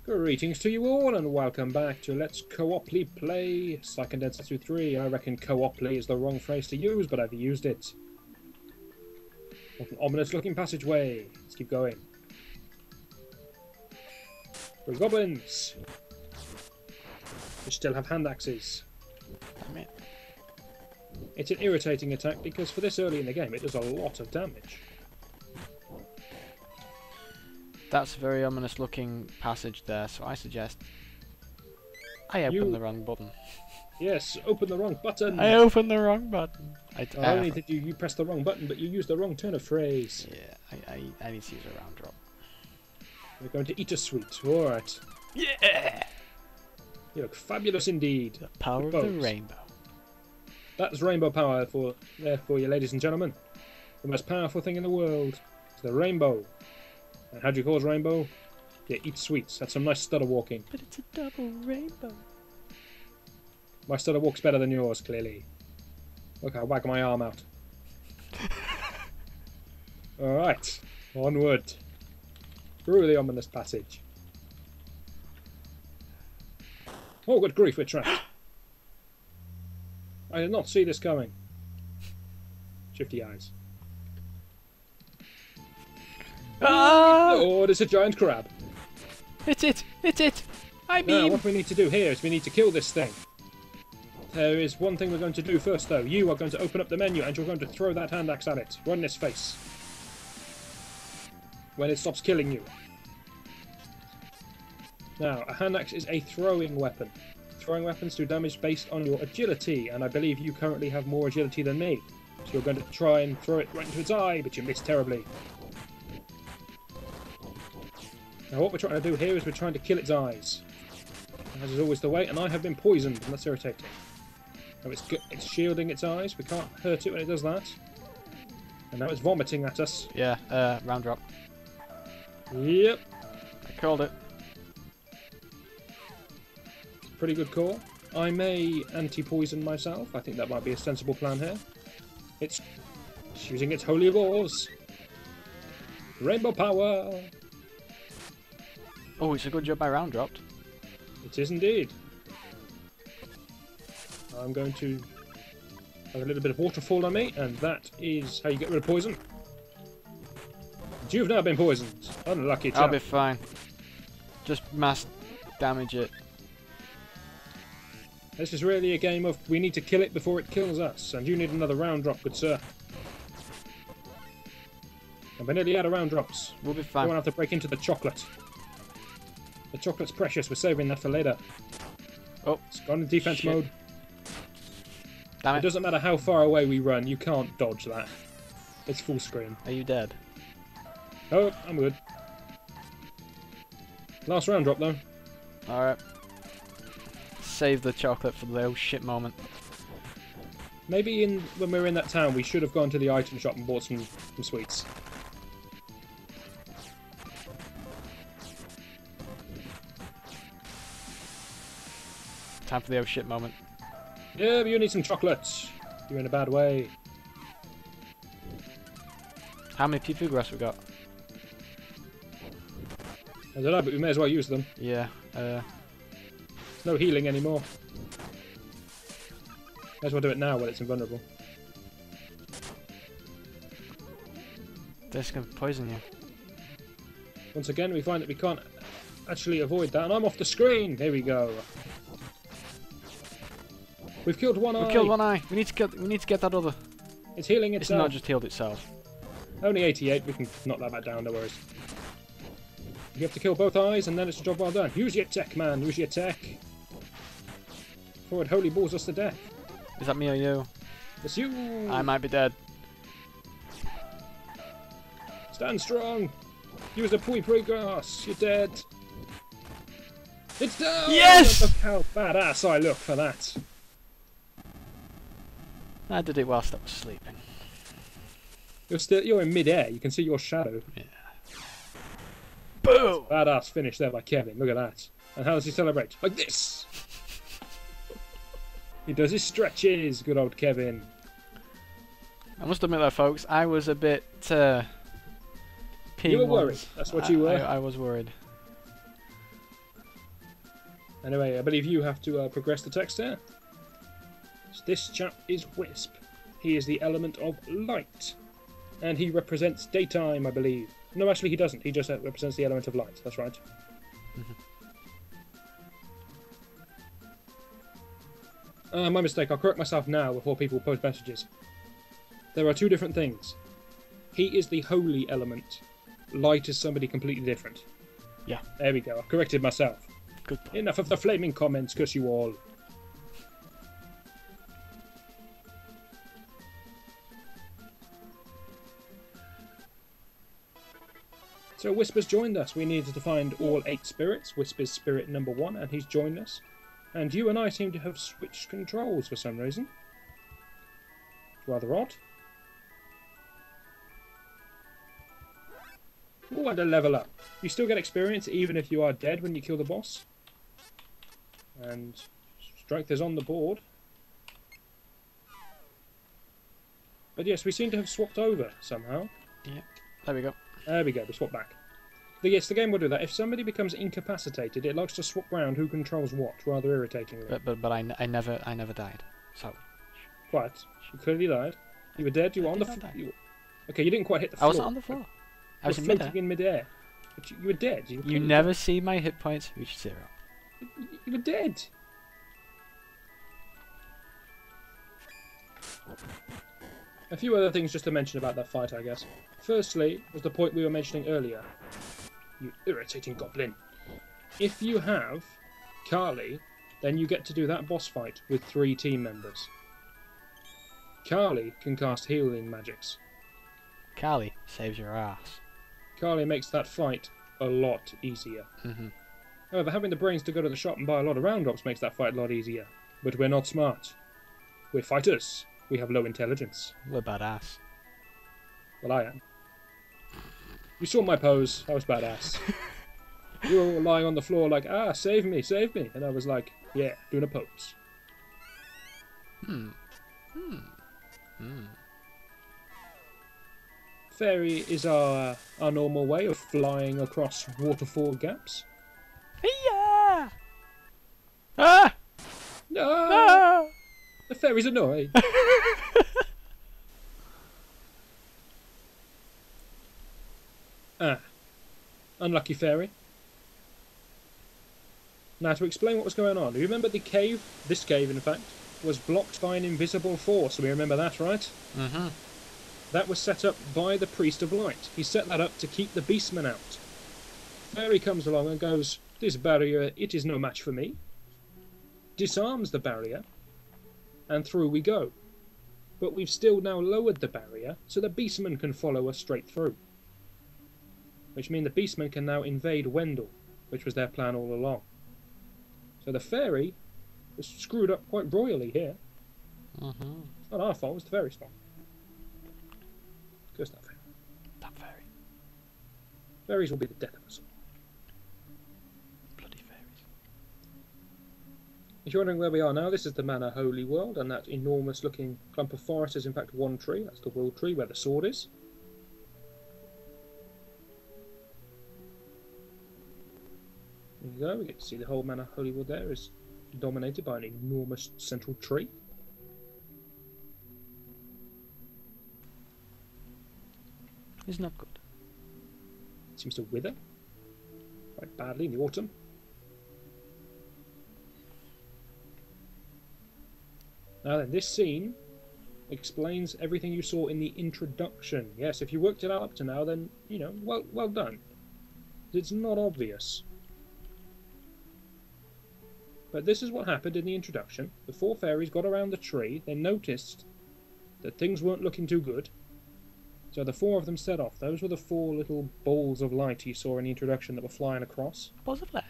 Greetings to you all and welcome back to Let's Co-oply play Seiken Densetsu 3. I reckon co-oply is the wrong phrase to use, but I've used it. What an ominous looking passageway. Let's keep going. We're goblins. We still have hand axes. Damn it. It's an irritating attack because for this early in the game it does a lot of damage. That's a very ominous looking passage there, so I suggest I open the wrong button. Yes, open the wrong button. I opened the wrong button. Not only did you press the wrong button, but you used the wrong turn of phrase. Yeah, I need to use a round drop. We're going to eat a sweet. Alright. Yeah! You look fabulous indeed. The power of the rainbow. That's rainbow power for you, ladies and gentlemen. The most powerful thing in the world is the rainbow. And how do you cause rainbow? Yeah, eat sweets. That's some nice stutter walking. But it's a double rainbow. My stutter walk's better than yours, clearly. Look, I wag my arm out. Alright, onward. Through the ominous passage. Oh, good grief, we're trapped. I did not see this coming. Shifty eyes. Ah! Oh, there's a giant crab. It's it! It's it! I Now, mean... what we need to do here is we need to kill this thing. There is one thing we're going to do first, though. You are going to open up the menu and you're going to throw that hand axe at it. Right in its face. When it stops killing you. Now, a hand axe is a throwing weapon. Throwing weapons do damage based on your agility, and I believe you currently have more agility than me. So you're going to try and throw it right into its eye, but you miss terribly. Now what we're trying to do here is we're trying to kill its eyes. As is always the way, and I have been poisoned, and that's irritating. Now it's shielding its eyes, we can't hurt it when it does that. And now it's vomiting at us. Yeah, round drop. Yep. I called it. Pretty good call. I may anti-poison myself. I think that might be a sensible plan here. It's using its holy wars. Rainbow power! Oh, it's a good job I round dropped. It is indeed. I'm going to have a little bit of waterfall on me, and that is how you get rid of poison. You've now been poisoned. Unlucky chap. I'll be fine. Just mass damage it. This is really a game of we need to kill it before it kills us, and you need another round drop, good sir. And we're nearly out of round drops. We'll be We fine. won't have to break into the chocolate. The chocolate's precious, we're saving that for later. Oh, It's gone in defense shit. mode. Damn It it. doesn't matter how far away we run, you can't dodge that. It's full screen. Are you dead? Oh, I'm good. Last round drop though. Alright. Save the chocolate for the oh shit moment. Maybe when we were in that town we should have gone to the item shop and bought some sweets. Time for the oh shit moment. Yeah, but you need some chocolate. You're in a bad way. How many PP grass we got? I don't know, but we may as well use them. Yeah, No healing anymore. May as well do it now while it's invulnerable. this can poison you. Once again, we find that we can't actually avoid that, and I'm off the screen! Here we go. We've killed one eye! We killed one eye! We need to get that other. It's healing It's itself. not just healed itself. Only 88, we can knock that back down, no worries. You have to kill both eyes, and then it's a job well done. Use your tech, man, use your tech. Before it holy balls us to death. Is that me or you? It's you! I might be dead. Stand strong! Use the pui grass, you're dead! It's down! Yes! Look how badass I look for that. I did it whilst I was sleeping. You're in mid-air, you can see your shadow. Yeah. Boom! Badass finish there by Kevin, look at that. And how does he celebrate? Like this! He does his stretches, good old Kevin. I must admit though, folks, I was a bit You were worried, that's what you were. I was worried. Anyway, I believe you have to progress the text here. So this chap is Wisp. He is the element of light. And he represents daytime, I believe. No, actually he doesn't. He just represents the element of light. That's right. My mistake. I'll correct myself now before people post messages. There are two different things. He is the holy element. Light is somebody completely different. Yeah. There we go. I corrected myself. Good point. Enough of the flaming comments, curse you all. So Whisper's joined us. We needed to find all 8 spirits. Whisper's spirit number 1, and he's joined us. And you and I seem to have switched controls for some reason. It's rather odd. Oh, and a level up. You still get experience even if you are dead when you kill the boss. And strength is on the board. But yes, we seem to have swapped over somehow. Yeah, there we go. There we go, we swap back. But yes, the game will do that. If somebody becomes incapacitated, it likes to swap round who controls what, rather irritatingly. But I never died. So. What? You clearly died. You were dead. You were on the floor. Okay, you didn't quite hit the floor. I wasn't on the floor. I was floating in midair. But you were dead. You never see my hit points reach 0. You were dead. A few other things just to mention about that fight, I guess. Firstly, was the point we were mentioning earlier. You irritating goblin. If you have Carly, then you get to do that boss fight with 3 team members. Carly can cast healing magics. Carly saves your ass. Carly makes that fight a lot easier. However, having the brains to go to the shop and buy a lot of round drops makes that fight a lot easier. But we're not smart. We're fighters. We have low intelligence. We're badass. Well, I am. You saw my pose. I was badass. You were all lying on the floor like, ah, save me, save me. And I was like, yeah, doing a pose. Fairy is our normal way of flying across waterfall gaps. Yeah! Ah! No! No! The fairy's annoyed. Unlucky fairy. Now, to explain what was going on, do you remember the cave? This cave, in fact, was blocked by an invisible force. We remember that, right? That was set up by the Priest of Light. He set that up to keep the beastmen out. Fairy comes along and goes, this barrier, it is no match for me. Disarms the barrier, and through we go. But we've still now lowered the barrier, so the beastmen can follow us straight through. Which means the beastmen can now invade Wendell, which was their plan all along. So the fairy was screwed up quite royally here. It's not our fault, it's the fairy's fault. Curse that fairy. That fairy. Fairies will be the death of us all. Bloody fairies. If you're wondering where we are now, this is the Manor Holy World, and that enormous looking clump of forest is in fact one tree. That's the world tree where the sword is. There you go, we get to see the whole Manor Holy World there is dominated by an enormous central tree. It's not good. It seems to wither quite badly in the autumn. Now then, this scene explains everything you saw in the introduction. Yes, if you worked it out up to now, then, you know, well done. It's not obvious. But this is what happened in the introduction. The 4 fairies got around the tree. They noticed that things weren't looking too good. So the 4 of them set off. Those were the 4 little balls of light you saw in the introduction that were flying across. Balls of light?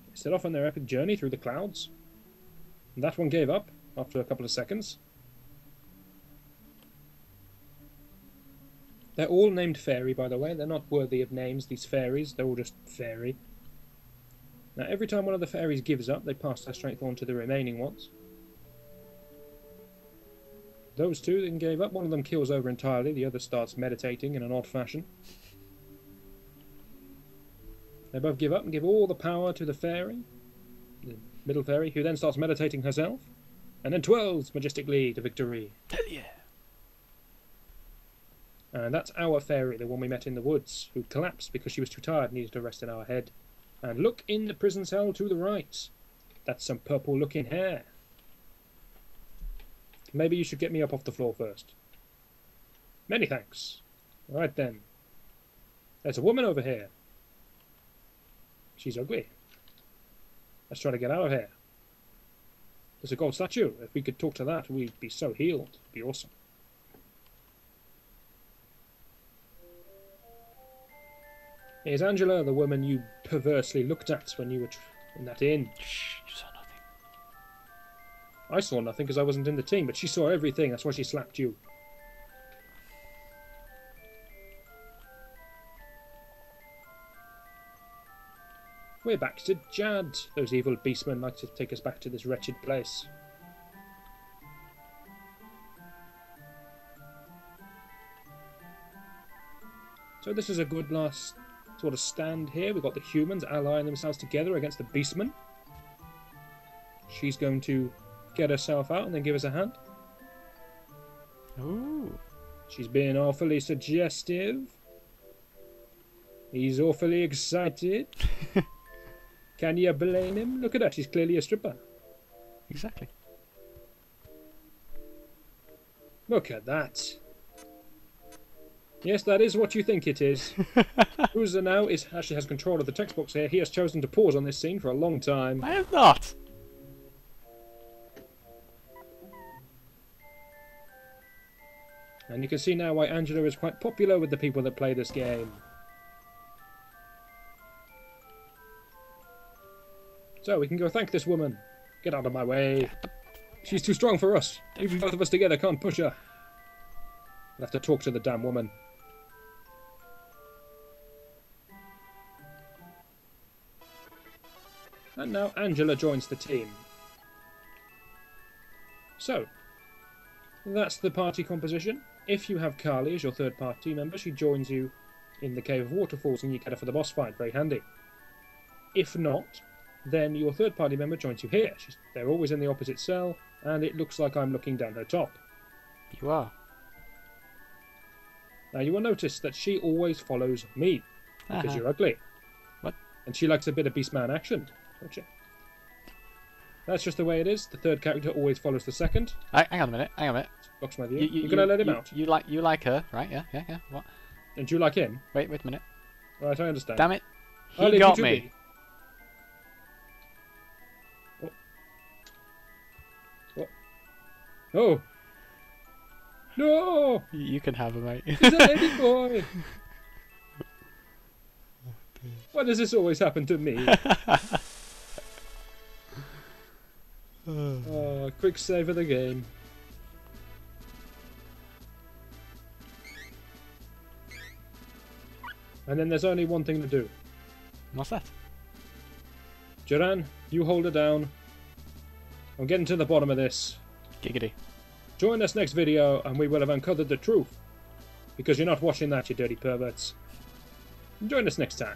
They set off on their epic journey through the clouds. And that one gave up after a couple of seconds. They're all named Fairy, by the way. They're not worthy of names, these fairies. They're all just Fairy. Now, every time one of the fairies gives up, they pass their strength on to the remaining ones. Those 2 then gave up. One of them kills over entirely. The other starts meditating in an odd fashion. They both give up and give all the power to the fairy, the middle fairy, who then starts meditating herself, and then twirls majestically to victory. Hell yeah! And that's our fairy, the one we met in the woods, who collapsed because she was too tired and needed to rest in our head. And look in the prison cell to the right. That's some purple-looking hair. Maybe you should get me up off the floor first. Many thanks. Right then. There's a woman over here. She's ugly. Let's try to get out of here. There's a gold statue. If we could talk to that, we'd be so healed. It'd be awesome. Here's Angela, the woman you perversely looked at when you were in that inn. Shh, you saw nothing. I saw nothing because I wasn't in the team, but she saw everything. That's why she slapped you. We're back to Jad. Those evil beastmen like to take us back to this wretched place. So this is a good last sort of stand here. We've got the humans allying themselves together against the beastmen. She's going to get herself out and then give us a hand. Ooh. She's being awfully suggestive. He's awfully excited. Can you blame him? Look at her, she's clearly a stripper. Exactly. Look at that. Yes, that is what you think it is. Uza now actually has control of the textbooks here. He has chosen to pause on this scene for a long time. I have not. And you can see now why Angela is quite popular with the people that play this game. So we can go thank this woman. Get out of my way. She's too strong for us. Even both of us together can't push her. I'll have to talk to the damn woman. And now Angela joins the team. So, that's the party composition. If you have Carly as your third party member, she joins you in the Cave of Waterfalls and you get her for the boss fight. Very handy. If not, then your third party member joins you here. They're always in the opposite cell, and it looks like I'm looking down her top. You are. Now you will notice that she always follows me, because you're ugly. What? And she likes a bit of Beastman action, don't she? That's just the way it is. The third character always follows the second. Hang on a minute. Blocks my view. You're gonna let him out. You like her, right? Yeah. What? And you like him? Wait a minute. Right, I understand. Damn it! I'll He leave got you to me. be. Oh! No! You can have her, mate. He's a lady boy! Why does this always happen to me? Oh, quick save of the game. And then there's only one thing to do. What's that? Duran, you hold her down. I'm getting to the bottom of this. Giggity. Join us next video and we will have uncovered the truth. Because you're not watching that, you dirty perverts. Join us next time.